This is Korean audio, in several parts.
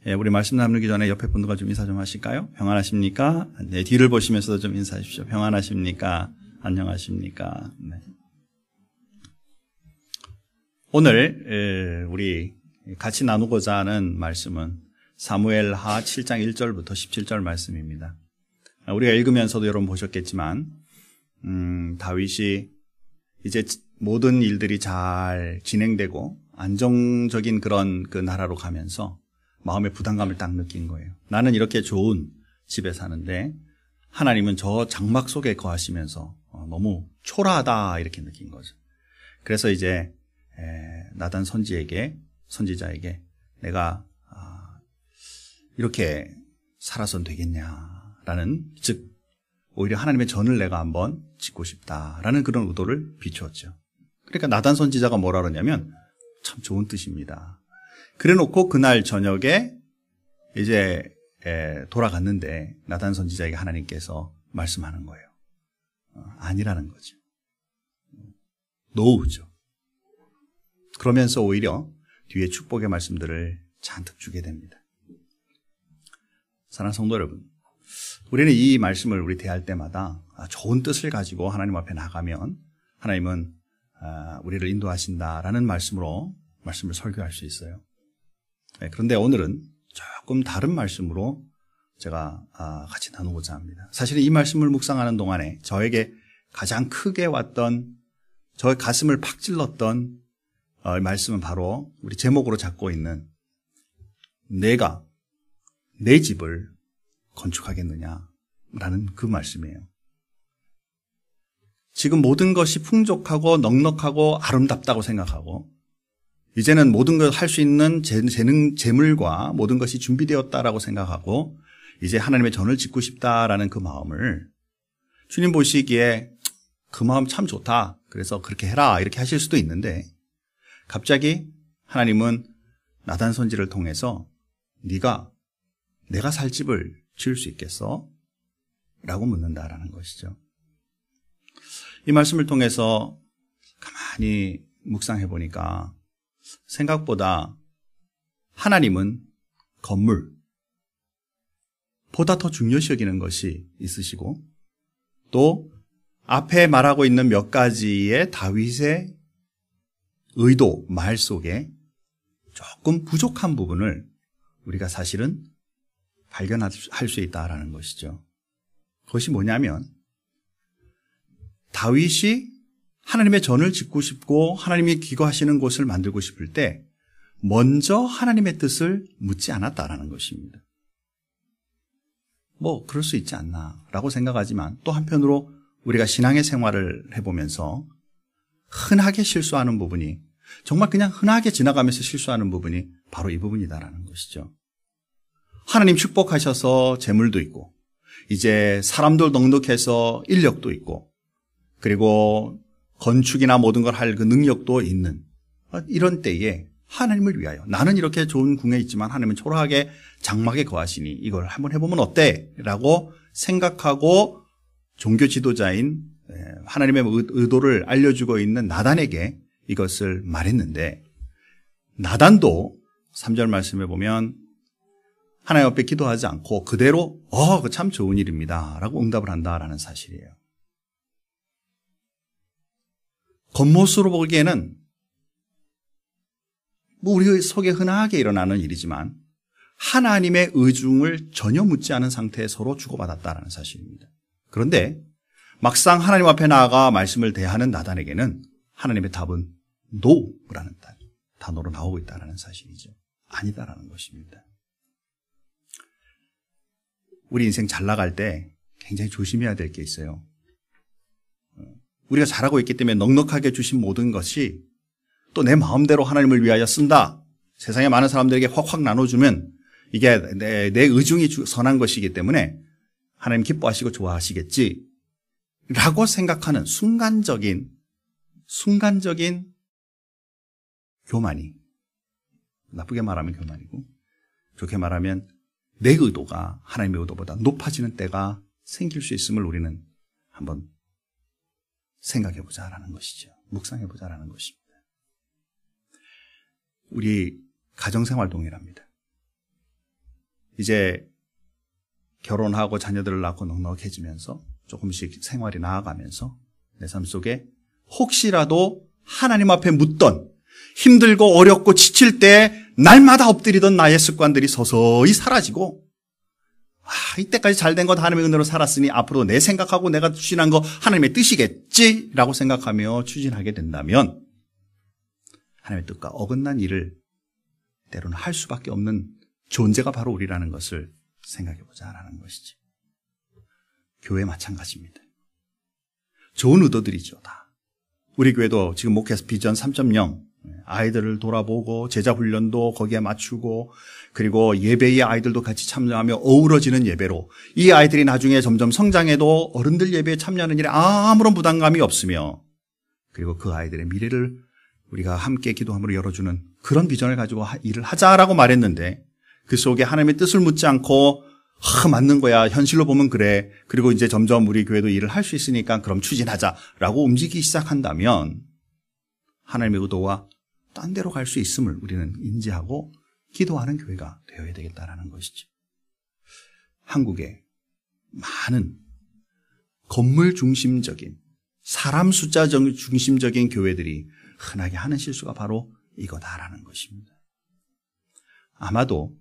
우리 말씀 나누기 전에 옆에 분들과 좀 인사 좀 하실까요? 평안하십니까? 네, 뒤를 보시면서도 좀 인사하십시오. 평안하십니까? 안녕하십니까? 네. 오늘 우리 같이 나누고자 하는 말씀은 사무엘하 7장 1절부터 17절 말씀입니다. 우리가 읽으면서도 여러분 보셨겠지만 다윗이 이제 모든 일들이 잘 진행되고 안정적인 그런 그 나라로 가면서 마음의 부담감을 딱 느낀 거예요. 나는 이렇게 좋은 집에 사는데 하나님은 저 장막 속에 거하시면서 너무 초라하다 이렇게 느낀 거죠. 그래서 이제 나단 선지자에게 내가 이렇게 살아선 되겠냐라는, 즉 오히려 하나님의 전을 내가 한번 짓고 싶다라는 그런 의도를 비추었죠. 그러니까 나단 선지자가 뭐라 그러냐면 참 좋은 뜻입니다. 그래놓고 그날 저녁에 이제 돌아갔는데 나단 선지자에게 하나님께서 말씀하는 거예요. 아니라는 거죠. 노우죠. 그러면서 오히려 뒤에 축복의 말씀들을 잔뜩 주게 됩니다. 사랑하는 성도 여러분, 우리는 이 말씀을 우리 대할 때마다 좋은 뜻을 가지고 하나님 앞에 나가면 하나님은 우리를 인도하신다라는 말씀을 설교할 수 있어요. 그런데 오늘은 조금 다른 말씀으로 제가 같이 나누고자 합니다. 사실은 이 말씀을 묵상하는 동안에 저에게 가장 크게 왔던, 저의 가슴을 팍 찔렀던 말씀은 바로 우리 제목으로 잡고 있는 내가 내 집을 건축하겠느냐라는 그 말씀이에요. 지금 모든 것이 풍족하고 넉넉하고 아름답다고 생각하고 이제는 모든 걸 할 수 있는 재물과 모든 것이 준비되었다라고 생각하고 이제 하나님의 전을 짓고 싶다라는 그 마음을 주님 보시기에 그 마음 참 좋다, 그래서 그렇게 해라 이렇게 하실 수도 있는데 갑자기 하나님은 나단 선지를 통해서 네가 내가 살 집을 지을 수 있겠어? 라고 묻는다라는 것이죠. 이 말씀을 통해서 가만히 묵상해 보니까 생각보다 하나님은 건물보다 더 중요시 여기는 것이 있으시고 또 앞에 말하고 있는 몇 가지의 다윗의 의도, 말 속에 조금 부족한 부분을 우리가 사실은 발견할 수 있다라는 것이죠. 그것이 뭐냐면 다윗이 하나님의 전을 짓고 싶고 하나님이 기거하시는 곳을 만들고 싶을 때 먼저 하나님의 뜻을 묻지 않았다라는 것입니다. 뭐 그럴 수 있지 않나라고 생각하지만 또 한편으로 우리가 신앙의 생활을 해보면서 흔하게 실수하는 부분이, 정말 그냥 흔하게 지나가면서 실수하는 부분이 바로 이 부분이다라는 것이죠. 하나님 축복하셔서 재물도 있고 이제 사람들 넉넉해서 인력도 있고 그리고 건축이나 모든 걸 할 그 능력도 있는 이런 때에 하나님을 위하여 나는 이렇게 좋은 궁에 있지만 하나님은 초라하게 장막에 거하시니 이걸 한번 해보면 어때? 라고 생각하고 종교 지도자인 하나님의 의도를 알려주고 있는 나단에게 이것을 말했는데 나단도 3절 말씀에 보면 하나님 앞에 기도하지 않고 그대로 그 참 좋은 일입니다 라고 응답을 한다라는 사실이에요. 겉모습으로 보기에는 뭐 우리 속에 흔하게 일어나는 일이지만 하나님의 의중을 전혀 묻지 않은 상태에 서로 주고받았다라는 사실입니다. 그런데 막상 하나님 앞에 나아가 말씀을 대하는 나단에게는 하나님의 답은 no라는 단어로 나오고 있다는 사실이죠. 아니다라는 것입니다. 우리 인생 잘 나갈 때 굉장히 조심해야 될 게 있어요. 우리가 잘하고 있기 때문에 넉넉하게 주신 모든 것이 또 내 마음대로 하나님을 위하여 쓴다. 세상에 많은 사람들에게 확확 나눠주면 이게 내 의중이 선한 것이기 때문에 하나님 기뻐하시고 좋아하시겠지 라고 생각하는 순간적인 교만이, 나쁘게 말하면 교만이고 좋게 말하면 내 의도가 하나님의 의도보다 높아지는 때가 생길 수 있음을 우리는 한번 생각해보자라는 것이죠. 묵상해보자라는 것입니다. 우리 가정생활 동일합니다. 이제 결혼하고 자녀들을 낳고 넉넉해지면서 조금씩 생활이 나아가면서 내 삶 속에 혹시라도 하나님 앞에 묻던 힘들고 어렵고 지칠 때 날마다 엎드리던 나의 습관들이 서서히 사라지고 이때까지 잘된 것 하나님의 은혜로 살았으니 앞으로 내 생각하고 내가 추진한 거 하나님의 뜻이겠지라고 생각하며 추진하게 된다면 하나님의 뜻과 어긋난 일을 때로는 할 수밖에 없는 존재가 바로 우리라는 것을 생각해보자라는 것이지. 교회 마찬가지입니다. 좋은 의도들이죠, 다. 우리 교회도 지금 목회에서 비전 3.0 아이들을 돌아보고 제자 훈련도 거기에 맞추고 그리고 예배의 아이들도 같이 참여하며 어우러지는 예배로 이 아이들이 나중에 점점 성장해도 어른들 예배에 참여하는 일에 아무런 부담감이 없으며 그리고 그 아이들의 미래를 우리가 함께 기도함으로 열어주는 그런 비전을 가지고 일을 하자라고 말했는데 그 속에 하나님의 뜻을 묻지 않고 맞는 거야. 현실로 보면 그래. 그리고 이제 점점 우리 교회도 일을 할 수 있으니까 그럼 추진하자라고 움직이기 시작한다면 하나님의 의도와 딴 데로 갈 수 있음을 우리는 인지하고 기도하는 교회가 되어야 되겠다라는 것이지. 한국에 많은 건물 중심적인 사람 숫자 중심적인 교회들이 흔하게 하는 실수가 바로 이거다라는 것입니다. 아마도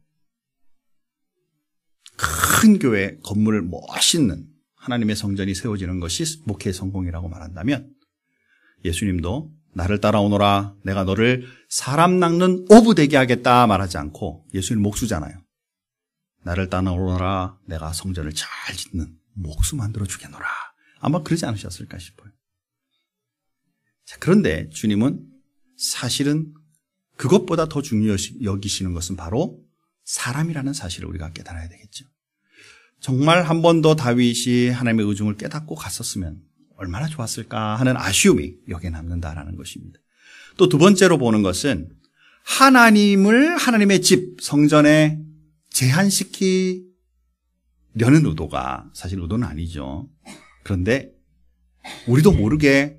큰 교회 건물을 멋있는 하나님의 성전이 세워지는 것이 목회의 성공이라고 말한다면 예수님도 나를 따라오너라 내가 너를 사람 낚는 어부 되게 하겠다 말하지 않고 예수님 목수잖아요. 나를 따라오너라 내가 성전을 잘 짓는 목수 만들어 주겠노라. 아마 그러지 않으셨을까 싶어요. 자, 그런데 주님은 사실은 그것보다 더 중요시 여기시는 것은 바로 사람이라는 사실을 우리가 깨달아야 되겠죠. 정말 한 번 더 다윗이 하나님의 의중을 깨닫고 갔었으면 얼마나 좋았을까 하는 아쉬움이 여기에 남는다라는 것입니다. 또 두 번째로 보는 것은 하나님을 하나님의 집, 성전에 제한시키려는 의도가 사실 의도는 아니죠. 그런데 우리도 모르게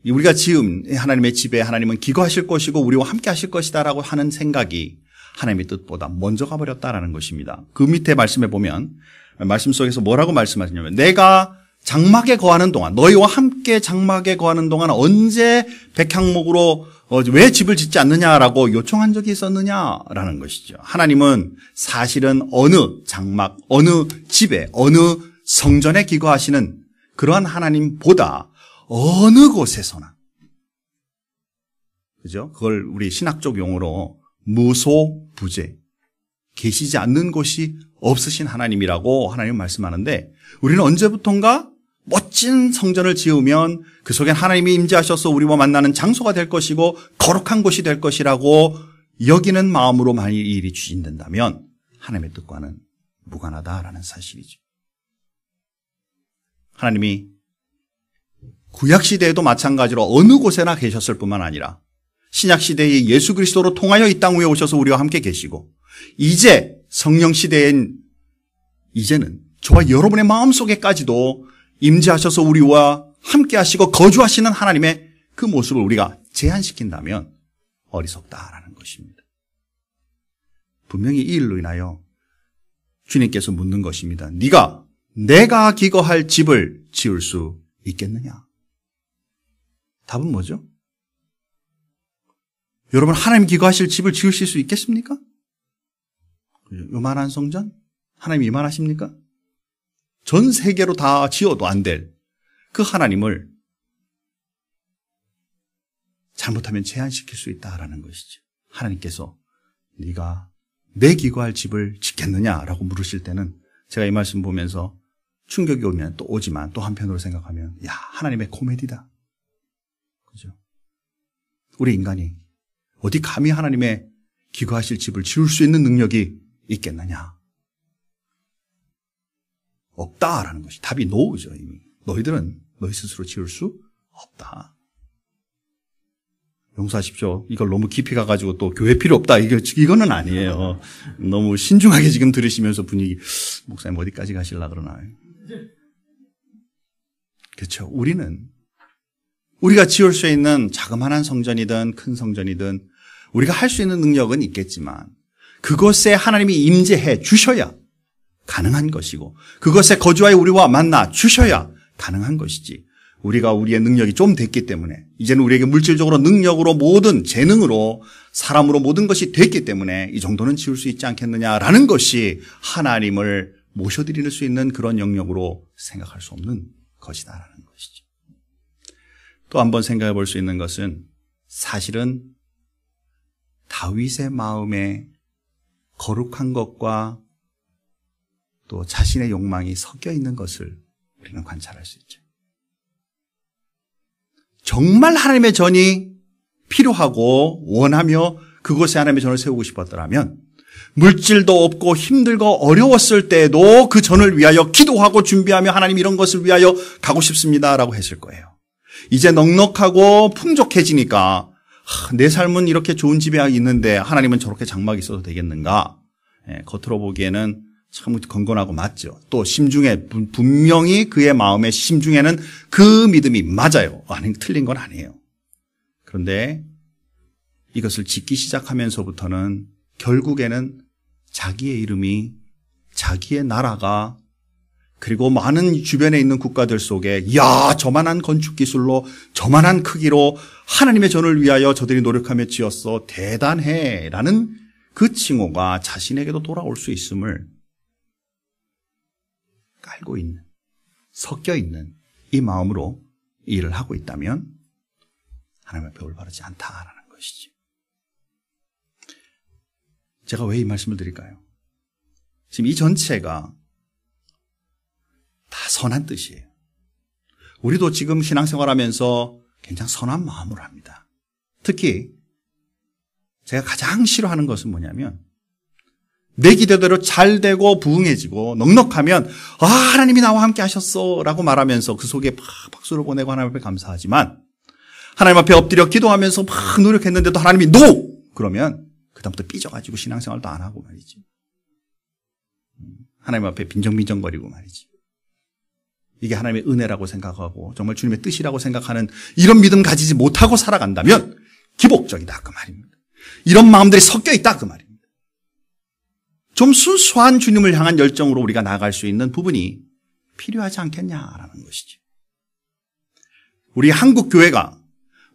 우리가 지은 하나님의 집에 하나님은 기거하실 것이고 우리와 함께 하실 것이다라고 하는 생각이 하나님의 뜻보다 먼저 가버렸다라는 것입니다. 그 밑에 말씀에 보면 말씀 속에서 뭐라고 말씀하시냐면 내가 장막에 거하는 동안 너희와 함께 장막에 거하는 동안 언제 백향목으로 왜 집을 짓지 않느냐라고 요청한 적이 있었느냐라는 것이죠. 하나님은 사실은 어느 장막, 어느 집에, 어느 성전에 기거하시는 그러한 하나님보다 어느 곳에서나 그죠? 그걸 우리 신학적 용어로 무소부재 계시지 않는 곳이 없으신 하나님이라고 하나님 말씀하는데 우리는 언제부턴가 멋진 성전을 지으면 그 속엔 하나님이 임재하셔서 우리와 만나는 장소가 될 것이고 거룩한 곳이 될 것이라고 여기는 마음으로 만일 이 일이 추진된다면 하나님의 뜻과는 무관하다라는 사실이죠. 하나님이 구약시대에도 마찬가지로 어느 곳에나 계셨을 뿐만 아니라 신약시대의 예수 그리스도로 통하여 이 땅 위에 오셔서 우리와 함께 계시고 이제 성령시대엔 이제는 저와 여러분의 마음속에까지도 임재하셔서 우리와 함께 하시고 거주하시는 하나님의 그 모습을 우리가 제한시킨다면 어리석다라는 것입니다. 분명히 이 일로 인하여 주님께서 묻는 것입니다. 내가 기거할 집을 지을 수 있겠느냐? 답은 뭐죠? 여러분 하나님 기거하실 집을 지으실 수 있겠습니까? 요만한 성전? 하나님 이만하십니까? 전 세계로 다 지어도 안 될 그 하나님을 잘못하면 제한시킬 수 있다라는 것이죠. 하나님께서 네가 내 기거할 집을 짓겠느냐라고 물으실 때는 제가 이 말씀 보면서 충격이 오면 또 오지만 또 한편으로 생각하면 하나님의 코미디다. 그죠? 우리 인간이 어디 감히 하나님의 기거하실 집을 지을 수 있는 능력이 있겠느냐? 없다라는 것이 답이 노죠. 이미 너희들은 너희 스스로 지을 수 없다. 용서하십시오. 이걸 너무 깊이 가가지고 또 교회 필요 없다. 이거는 아니에요. 너무 신중하게 지금 들으시면서 분위기 목사님 어디까지 가실라 그러나요? 그렇죠. 우리가 지을 수 있는 자그마한 성전이든 큰 성전이든 우리가 할 수 있는 능력은 있겠지만 그것에 하나님이 임재해 주셔야 가능한 것이고 그것에 거주하여 우리와 만나 주셔야 가능한 것이지 우리가 우리의 능력이 좀 됐기 때문에 이제는 우리에게 물질적으로 능력으로 모든 재능으로 사람으로 모든 것이 됐기 때문에 이 정도는 지을 수 있지 않겠느냐라는 것이 하나님을 모셔드릴 수 있는 그런 영역으로 생각할 수 없는 것이다라는 것이죠. 또 한번 생각해 볼 수 있는 것은 사실은 다윗의 마음에 거룩한 것과 또 자신의 욕망이 섞여 있는 것을 우리는 관찰할 수 있죠. 정말 하나님의 전이 필요하고 원하며 그곳에 하나님의 전을 세우고 싶었더라면 물질도 없고 힘들고 어려웠을 때에도 그 전을 위하여 기도하고 준비하며 하나님 이런 것을 위하여 가고 싶습니다라고 했을 거예요. 이제 넉넉하고 풍족해지니까 내 삶은 이렇게 좋은 집에 있는데 하나님은 저렇게 장막이 있어도 되겠는가? 겉으로 보기에는 참 건건하고 맞죠. 또 심중에 분명히 그의 마음의 심중에는 그 믿음이 맞아요. 아니 틀린 건 아니에요. 그런데 이것을 짓기 시작하면서부터는 결국에는 자기의 이름이 자기의 나라가 그리고 많은 주변에 있는 국가들 속에 야 저만한 건축 기술로 저만한 크기로 하나님의 전을 위하여 저들이 노력하며 지었어 대단해 라는 그 칭호가 자신에게도 돌아올 수 있음을 깔고 있는 섞여 있는 이 마음으로 일을 하고 있다면 하나님 앞에 올바르지 않다라는 것이지. 제가 왜 이 말씀을 드릴까요? 지금 이 전체가 다 선한 뜻이에요. 우리도 지금 신앙생활하면서 굉장히 선한 마음으로 합니다. 특히 제가 가장 싫어하는 것은 뭐냐면 내 기대대로 잘 되고 부응해지고 넉넉하면 아 하나님이 나와 함께 하셨어 라고 말하면서 그 속에 막 박수를 보내고 하나님 앞에 감사하지만 하나님 앞에 엎드려 기도하면서 막 노력했는데도 하나님이 NO! 그러면 그다음부터 삐져가지고 신앙생활도 안 하고 말이지. 하나님 앞에 빈정빈정거리고 말이지. 이게 하나님의 은혜라고 생각하고 정말 주님의 뜻이라고 생각하는 이런 믿음 가지지 못하고 살아간다면 기복적이다 그 말입니다. 이런 마음들이 섞여 있다 그 말입니다. 좀 순수한 주님을 향한 열정으로 우리가 나아갈 수 있는 부분이 필요하지 않겠냐라는 것이죠. 우리 한국 교회가,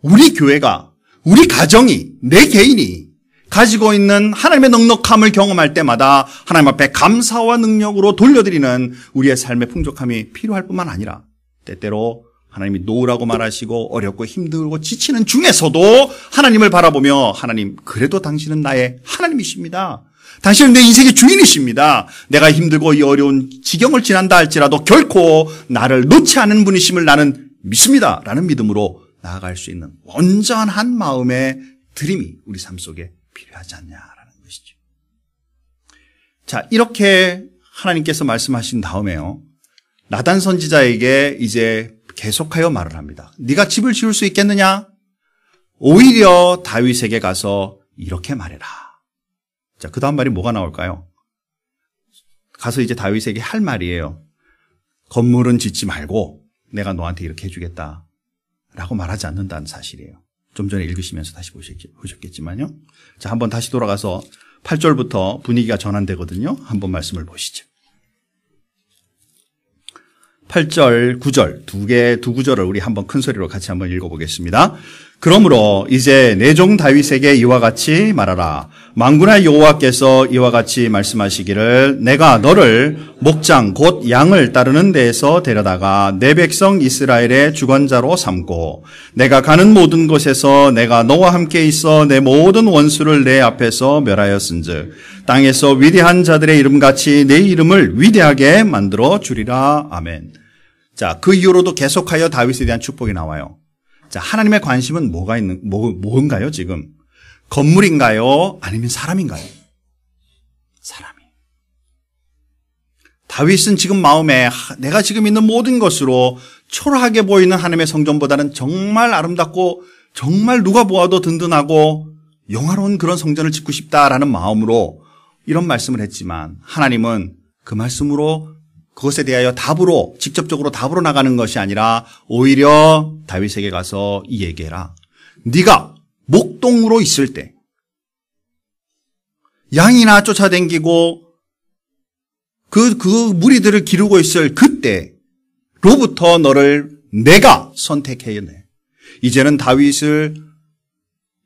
우리 교회가, 우리 가정이, 내 개인이 가지고 있는 하나님의 넉넉함을 경험할 때마다 하나님 앞에 감사와 능력으로 돌려드리는 우리의 삶의 풍족함이 필요할 뿐만 아니라 때때로 하나님이 노라고 말하시고 어렵고 힘들고 지치는 중에서도 하나님을 바라보며 하나님 그래도 당신은 나의 하나님이십니다. 당신은 내 인생의 주인이십니다. 내가 힘들고 이 어려운 지경을 지난다 할지라도 결코 나를 놓지 않은 분이심을 나는 믿습니다. 라는 믿음으로 나아갈 수 있는 온전한 마음의 드림이 우리 삶 속에 필요하지 않냐라는 것이죠. 자, 이렇게 하나님께서 말씀하신 다음에요. 나단 선지자에게 이제 계속하여 말을 합니다. 네가 집을 지을 수 있겠느냐? 오히려 다윗에게 가서 이렇게 말해라. 자, 그 다음 말이 뭐가 나올까요? 가서 이제 다윗에게 할 말이에요. 건물은 짓지 말고 내가 너한테 이렇게 해주겠다. 라고 말하지 않는다는 사실이에요. 좀 전에 읽으시면서 다시 보셨겠지만요. 자, 한번 다시 돌아가서 8절부터 분위기가 전환되거든요. 한번 말씀을 보시죠. 8절, 9절 두 구절을 우리 한번 큰 소리로 같이 한번 읽어보겠습니다. 그러므로 이제 내 종 다윗에게 이와 같이 말하라. 만군의 여호와께서 이와 같이 말씀하시기를 내가 너를 목장 곧 양을 따르는 데에서 데려다가 내 백성 이스라엘의 주권자로 삼고 내가 가는 모든 곳에서 내가 너와 함께 있어 내 모든 원수를 내 앞에서 멸하였은즉 땅에서 위대한 자들의 이름같이 내 이름을 위대하게 만들어 주리라. 아멘. 자, 그 이후로도 계속하여 다윗에 대한 축복이 나와요. 자, 하나님의 관심은 뭔가요, 지금? 건물인가요? 아니면 사람인가요? 사람이. 다윗은 지금 마음에 내가 지금 있는 모든 것으로 초라하게 보이는 하나님의 성전보다는 정말 아름답고 정말 누가 보아도 든든하고 영화로운 그런 성전을 짓고 싶다라는 마음으로 이런 말씀을 했지만 하나님은 그 말씀으로 그것에 대하여 답으로 직접적으로 답으로 나가는 것이 아니라 오히려 다윗에게 가서 이 얘기해라. 네가 목동으로 있을 때 양이나 쫓아다니고 그 무리들을 기르고 있을 그때로부터 너를 내가 선택해내. 이제는 다윗을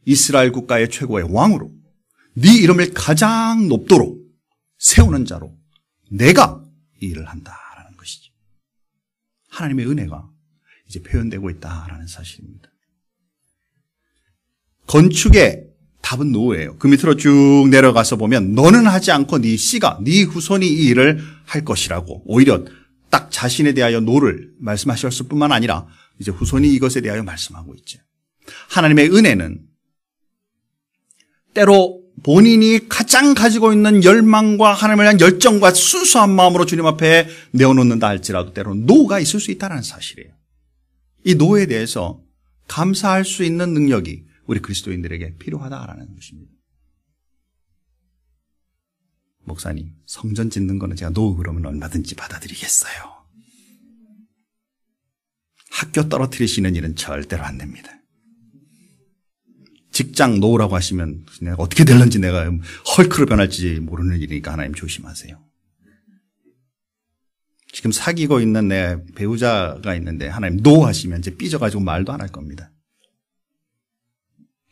이스라엘 국가의 최고의 왕으로, 네 이름을 가장 높도록 세우는 자로 내가 이 일을 한다라는 것이죠. 하나님의 은혜가 이제 표현되고 있다라는 사실입니다. 건축의 답은 노예요. 그 밑으로 쭉 내려가서 보면 너는 하지 않고 네 씨가, 네 후손이 이 일을 할 것이라고, 오히려 딱 자신에 대하여 노를 말씀하셨을 뿐만 아니라 이제 후손이 이것에 대하여 말씀하고 있죠. 하나님의 은혜는 때로 본인이 가장 가지고 있는 열망과 하나님을 향한 열정과 순수한 마음으로 주님 앞에 내어놓는다 할지라도 때로는 노가 있을 수 있다는 사실이에요. 이 노에 대해서 감사할 수 있는 능력이 우리 그리스도인들에게 필요하다라는 것입니다. 목사님, 성전 짓는 거는 제가 노 그러면 얼마든지 받아들이겠어요. 학교 떨어뜨리시는 일은 절대로 안 됩니다. 직장 노라고 하시면 내가 어떻게 될런지, 내가 헐크로 변할지 모르는 일이니까 하나님 조심하세요. 지금 사귀고 있는 내 배우자가 있는데 하나님 노 하시면 이제 삐져가지고 말도 안 할 겁니다.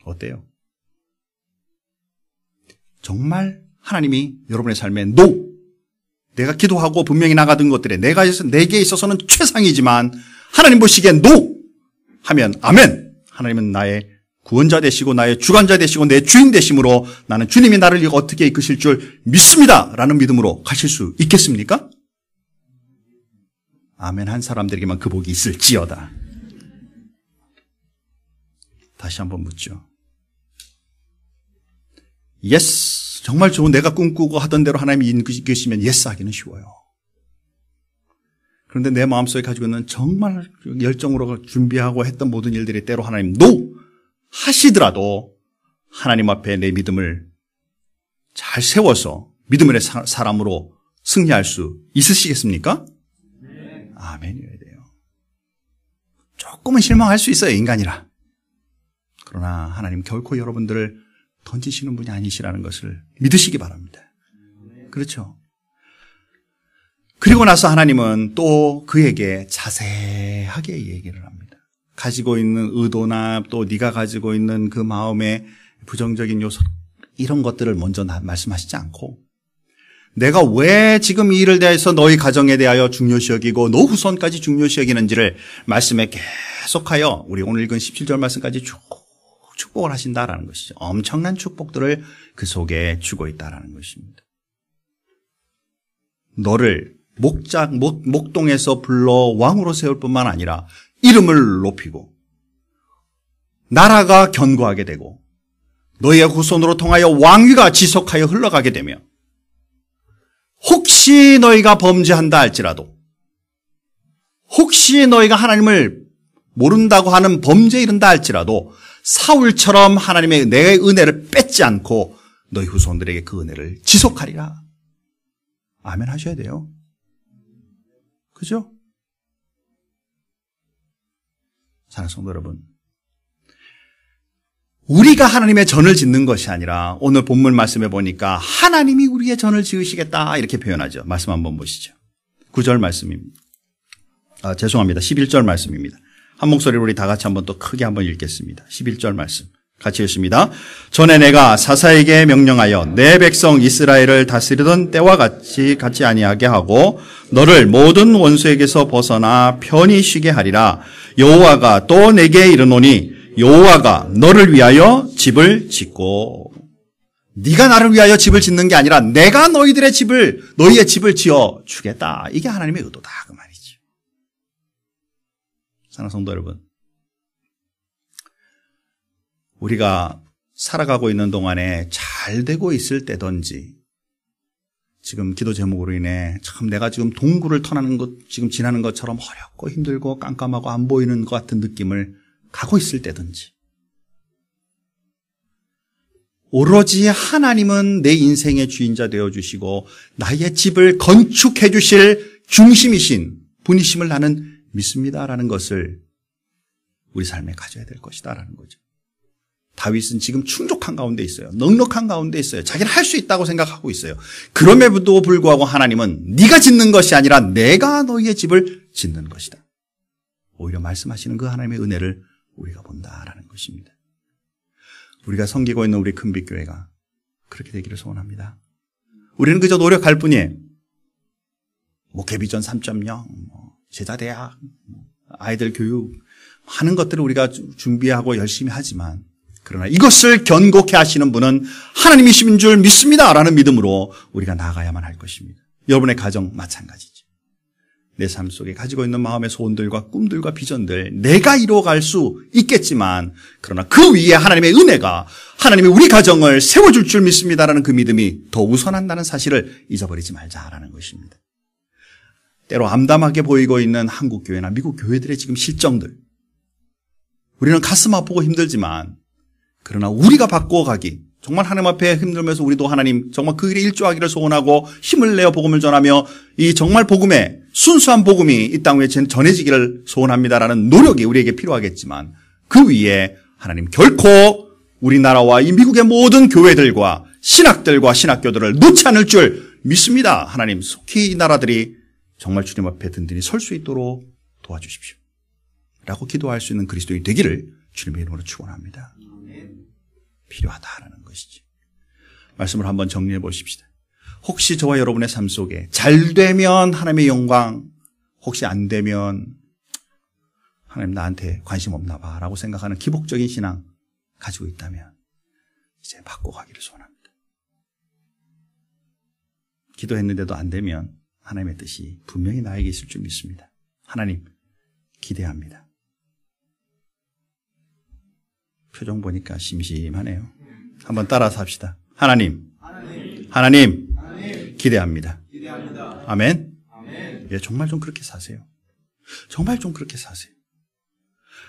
어때요? 정말 하나님이 여러분의 삶에 노, 내가 기도하고 분명히 나가던 것들에 내게 있어서는 최상이지만 하나님 보시기엔 노 하면 아멘. 하나님은 나의 구원자 되시고 나의 주관자 되시고 내 주인 되심으로 나는 주님이 나를 어떻게 이끄실 줄 믿습니다 라는 믿음으로 가실 수 있겠습니까? 아멘 한 사람들에게만 그 복이 있을지어다. 다시 한번 묻죠. 예스, 정말 좋은, 내가 꿈꾸고 하던 대로 하나님이 이끄시면 예스 하기는 쉬워요. 그런데 내 마음속에 가지고 있는 정말 열정으로 준비하고 했던 모든 일들이 때로 하나님 노 하시더라도 하나님 앞에 내 믿음을 잘 세워서 믿음의 사람으로 승리할 수 있으시겠습니까? 네. 아멘이어야 돼요. 조금은 실망할 수 있어요, 인간이라. 그러나 하나님 결코 여러분들을 던지시는 분이 아니시라는 것을 믿으시기 바랍니다. 그렇죠? 그리고 나서 하나님은 또 그에게 자세하게 얘기를 합니다. 가지고 있는 의도나 또 네가 가지고 있는 그 마음의 부정적인 요소, 이런 것들을 먼저 말씀하시지 않고 내가 왜 지금 이 일을 대해서 너희 가정에 대하여 중요시 여기고 너 후손까지 중요시 여기는지를 말씀에 계속하여 우리 오늘 읽은 17절 말씀까지 쭉 축복을 하신다라는 것이죠. 엄청난 축복들을 그 속에 주고 있다라는 것입니다. 너를 목동에서 불러 왕으로 세울 뿐만 아니라 이름을 높이고 나라가 견고하게 되고 너희의 후손으로 통하여 왕위가 지속하여 흘러가게 되며 혹시 너희가 범죄한다 할지라도 혹시 너희가 하나님을 모른다고 하는 범죄에 이른다 할지라도 사울처럼 하나님의 내 은혜를 뺏지 않고 너희 후손들에게 그 은혜를 지속하리라. 아멘 하셔야 돼요. 그죠? 사랑하는 성도 여러분, 우리가 하나님의 전을 짓는 것이 아니라 오늘 본문 말씀에 보니까 하나님이 우리의 전을 지으시겠다 이렇게 표현하죠. 말씀 한번 보시죠. 9절 말씀입니다. 죄송합니다. 11절 말씀입니다. 한 목소리로 우리 다 같이 한번 또 크게 한번 읽겠습니다. 11절 말씀 같이 읽습니다. 전에 내가 사사에게 명령하여 내 백성 이스라엘을 다스리던 때와 같이 아니하게 하고 너를 모든 원수에게서 벗어나 편히 쉬게 하리라. 여호와가 또 내게 이르노니 여호와가 너를 위하여 집을 짓고, 네가 나를 위하여 집을 짓는 게 아니라 내가 너희의 집을 지어 주겠다. 이게 하나님의 의도다 그 말이죠. 사랑하는 성도 여러분, 우리가 살아가고 있는 동안에 잘 되고 있을 때든지 지금 기도 제목으로 인해 참 내가 지금 동굴을 터나는 것, 지금 지나는 것처럼 어렵고 힘들고 깜깜하고 안 보이는 것 같은 느낌을 가고 있을 때든지 오로지 하나님은 내 인생의 주인자 되어주시고 나의 집을 건축해 주실 중심이신 분이심을 나는 믿습니다라는 것을 우리 삶에 가져야 될 것이다라는 거죠. 다윗은 지금 충족한 가운데 있어요. 넉넉한 가운데 있어요. 자기는 할 수 있다고 생각하고 있어요. 그럼에도 불구하고 하나님은 네가 짓는 것이 아니라 내가 너희의 집을 짓는 것이다. 오히려 말씀하시는 그 하나님의 은혜를 우리가 본다라는 것입니다. 우리가 섬기고 있는 우리 큰빛교회가 그렇게 되기를 소원합니다. 우리는 그저 노력할 뿐이에요. 목회비전 3.0, 제자대학, 아이들 교육 많은 것들을 우리가 준비하고 열심히 하지만 그러나 이것을 견고케 하시는 분은 하나님이신 줄 믿습니다라는 믿음으로 우리가 나아가야만 할 것입니다. 여러분의 가정 마찬가지죠. 내 삶 속에 가지고 있는 마음의 소원들과 꿈들과 비전들 내가 이루어갈 수 있겠지만 그러나 그 위에 하나님의 은혜가 하나님이 우리 가정을 세워줄 줄 믿습니다라는 그 믿음이 더 우선한다는 사실을 잊어버리지 말자라는 것입니다. 때로 암담하게 보이고 있는 한국 교회나 미국 교회들의 지금 실정들 우리는 가슴 아프고 힘들지만 그러나 우리가 바꾸어가기 정말 하나님 앞에 힘들면서 우리도 하나님 정말 그 일에 일조하기를 소원하고 힘을 내어 복음을 전하며 이 정말 복음의 순수한 복음이 이 땅 위에 전해지기를 소원합니다라는 노력이 우리에게 필요하겠지만 그 위에 하나님 결코 우리나라와 이 미국의 모든 교회들과 신학들과 신학교들을 놓지 않을 줄 믿습니다. 하나님 속히 이 나라들이 정말 주님 앞에 든든히 설 수 있도록 도와주십시오. 라고 기도할 수 있는 그리스도인이 되기를 주님의 이름으로 축원합니다. 필요하다라는 것이지. 말씀을 한번 정리해 보십시다. 혹시 저와 여러분의 삶 속에 잘 되면 하나님의 영광, 혹시 안 되면 하나님 나한테 관심 없나 봐 라고 생각하는 기복적인 신앙 가지고 있다면 이제 바꿔가기를 소원합니다. 기도했는데도 안 되면 하나님의 뜻이 분명히 나에게 있을 줄 믿습니다. 하나님 기대합니다. 표정 보니까 심심하네요. 한번 따라서 합시다. 하나님 기대합니다. 아멘. 예, 정말 좀 그렇게 사세요. 정말 좀 그렇게 사세요.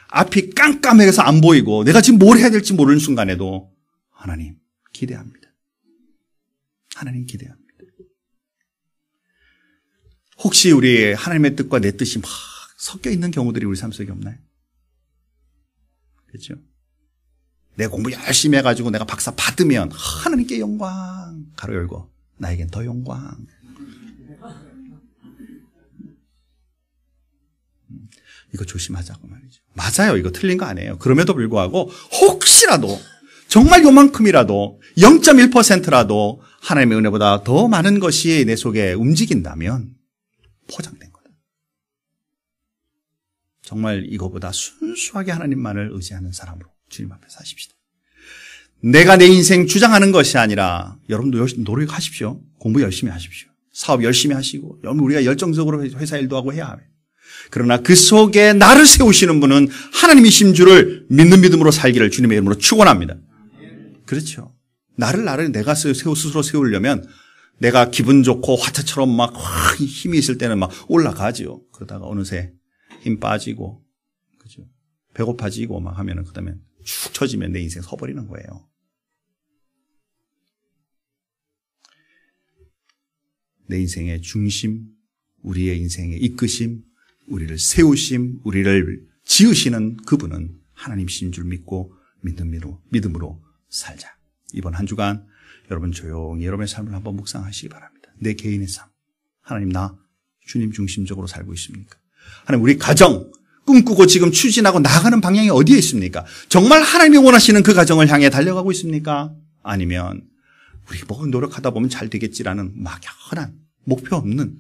앞이 깜깜해서 안 보이고 내가 지금 뭘 해야 될지 모르는 순간에도 하나님 기대합니다. 하나님 기대합니다. 혹시 우리 하나님의 뜻과 내 뜻이 막 섞여 있는 경우들이 우리 삶 속에 없나요? 그렇죠? 내 공부 열심히 해가지고 내가 박사 받으면 하나님께 영광 가로 열고 나에겐 더 영광. 이거 조심하자고 말이죠. 맞아요. 이거 틀린 거 아니에요. 그럼에도 불구하고 혹시라도 정말 요만큼이라도 0.1%라도 하나님의 은혜보다 더 많은 것이 내 속에 움직인다면 포장된 거다. 정말 이거보다 순수하게 하나님만을 의지하는 사람으로 주님 앞에 사십시다. 내가 내 인생 주장하는 것이 아니라 여러분도 노력하십시오. 공부 열심히 하십시오. 사업 열심히 하시고 여러분 우리가 열정적으로 회사 일도 하고 해야 해요. 그러나 그 속에 나를 세우시는 분은 하나님이신 줄을 믿는 믿음으로 살기를 주님의 이름으로 축원합니다. 그렇죠. 나를 내가 스스로 세우려면 내가 기분 좋고 화채처럼 막 힘이 있을 때는 막 올라가지요. 그러다가 어느새 힘 빠지고 그죠. 배고파지고 막 하면은 그다음에 축 처지면 내 인생 서버리는 거예요. 내 인생의 중심, 우리의 인생의 이끄심, 우리를 세우심, 우리를 지으시는 그분은 하나님이신 줄 믿고 믿음으로 살자. 이번 한 주간 여러분 조용히 여러분의 삶을 한번 묵상하시기 바랍니다. 내 개인의 삶, 하나님 나 주님 중심적으로 살고 있습니까? 하나님 우리 가정 꿈꾸고 지금 추진하고 나아가는 방향이 어디에 있습니까? 정말 하나님이 원하시는 그 가정을 향해 달려가고 있습니까? 아니면 우리 뭐 노력하다 보면 잘 되겠지라는 막연한 목표 없는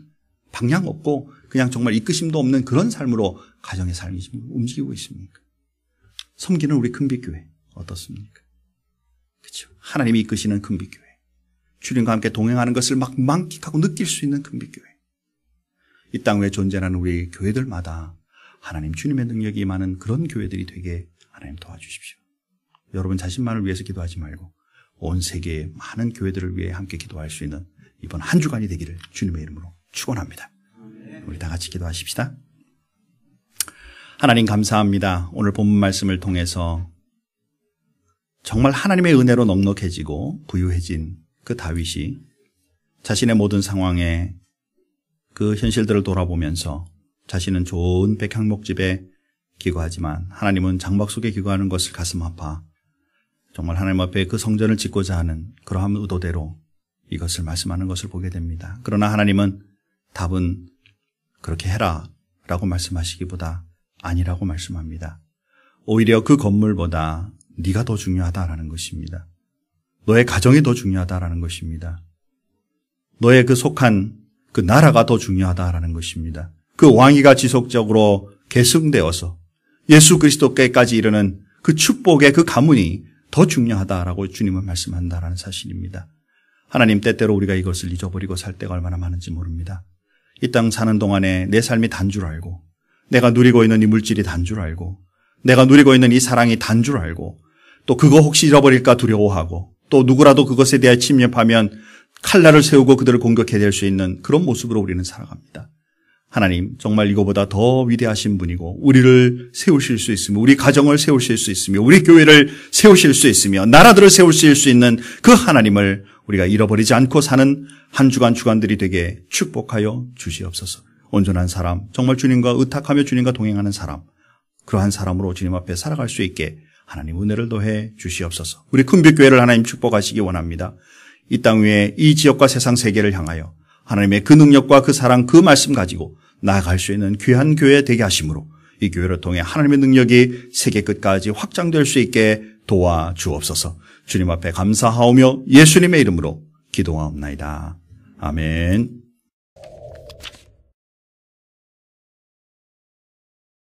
방향 없고 그냥 정말 이끄심도 없는 그런 삶으로 가정의 삶이 지금 움직이고 있습니까? 섬기는 우리 큰빛교회 어떻습니까? 그렇죠. 하나님이 이끄시는 큰빛교회, 주님과 함께 동행하는 것을 막 만끽하고 느낄 수 있는 큰빛교회. 이 땅 위에 존재하는 우리 교회들마다 하나님 주님의 능력이 많은 그런 교회들이 되게 하나님 도와주십시오. 여러분 자신만을 위해서 기도하지 말고 온 세계의 많은 교회들을 위해 함께 기도할 수 있는 이번 한 주간이 되기를 주님의 이름으로 축원합니다. 우리 다 같이 기도하십시다. 하나님 감사합니다. 오늘 본문 말씀을 통해서 정말 하나님의 은혜로 넉넉해지고 부유해진 그 다윗이 자신의 모든 상황에 그 현실들을 돌아보면서 자신은 좋은 백향목집에 기거하지만 하나님은 장막 속에 기거하는 것을 가슴 아파 정말 하나님 앞에 그 성전을 짓고자 하는 그러한 의도대로 이것을 말씀하는 것을 보게 됩니다. 그러나 하나님은 답은 그렇게 해라 라고 말씀하시기보다 아니라고 말씀합니다. 오히려 그 건물보다 네가 더 중요하다라는 것입니다. 너의 가정이 더 중요하다라는 것입니다. 너의 그 속한 그 나라가 더 중요하다라는 것입니다. 그 왕위가 지속적으로 계승되어서 예수 그리스도께까지 이르는 그 축복의 그 가문이 더 중요하다라고 주님은 말씀한다라는 사실입니다. 하나님 때때로 우리가 이것을 잊어버리고 살 때가 얼마나 많은지 모릅니다. 이 땅 사는 동안에 내 삶이 단 줄 알고, 내가 누리고 있는 이 물질이 단 줄 알고, 내가 누리고 있는 이 사랑이 단 줄 알고, 또 그거 혹시 잃어버릴까 두려워하고, 또 누구라도 그것에 대해 침입하면 칼날을 세우고 그들을 공격해야 될 수 있는 그런 모습으로 우리는 살아갑니다. 하나님 정말 이거보다 더 위대하신 분이고 우리를 세우실 수 있으며 우리 가정을 세우실 수 있으며 우리 교회를 세우실 수 있으며 나라들을 세우실 수 있는 그 하나님을 우리가 잃어버리지 않고 사는 한 주간 주간들이 되게 축복하여 주시옵소서. 온전한 사람, 정말 주님과 의탁하며 주님과 동행하는 사람, 그러한 사람으로 주님 앞에 살아갈 수 있게 하나님 은혜를 더해 주시옵소서. 우리 큰빛교회를 하나님 축복하시기 원합니다. 이 땅 위에 이 지역과 세상 세계를 향하여 하나님의 그 능력과 그 사랑, 그 말씀 가지고 나아갈 수 있는 귀한 교회 되게 하심으로 이 교회를 통해 하나님의 능력이 세계 끝까지 확장될 수 있게 도와주옵소서. 주님 앞에 감사하오며 예수님의 이름으로 기도하옵나이다. 아멘.